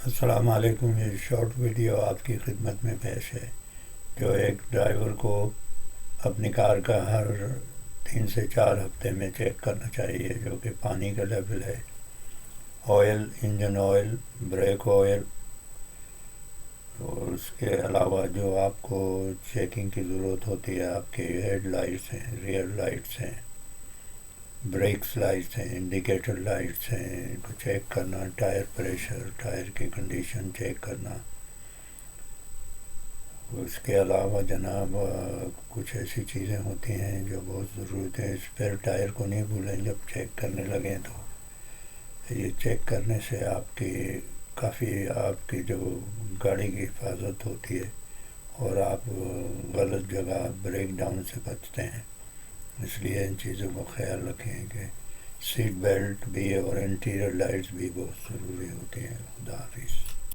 السلام علیکم۔ یہ شارٹ ویڈیو آپ کی خدمت میں پیش ہے جو ایک ڈرائیور کو اپنی کار کا ہر 3 سے 4 ہفتے میں چیک کرنا چاہیے، جو کہ پانی کا لیول ہے، oil, engine oil, break oil, اور اس کے علاوہ جو آپ کو چیکنگ کی ضرورت ہوتی ہے، آپ کے ہیڈ لائٹس ہیں، ریئر لائٹس ہیں، بریکس لائٹس ہیں، انڈیکیٹر لائٹس ہیں، ان کو چیک کرنا، ٹائر پریشر، ٹائر کی کنڈیشن چیک کرنا۔ اس کے علاوہ جناب کچھ ایسی چیزیں ہوتی ہیں جو بہت ضرورت ہے۔ اسپیئر ٹائر کو نہیں بھولیں جب چیک کرنے لگیں، تو یہ چیک کرنے سے آپ کی جو گاڑی کی حفاظت ہوتی ہے، اور آپ غلط جگہ بریک ڈاؤن سے بچتے ہیں۔ اس لیے ان چیزوں کا خیال رکھیں کہ سیٹ بیلٹ بھی اور انٹیریئر لائٹس بھی بہت ضروری ہوتی ہیں۔ خدا حافظ۔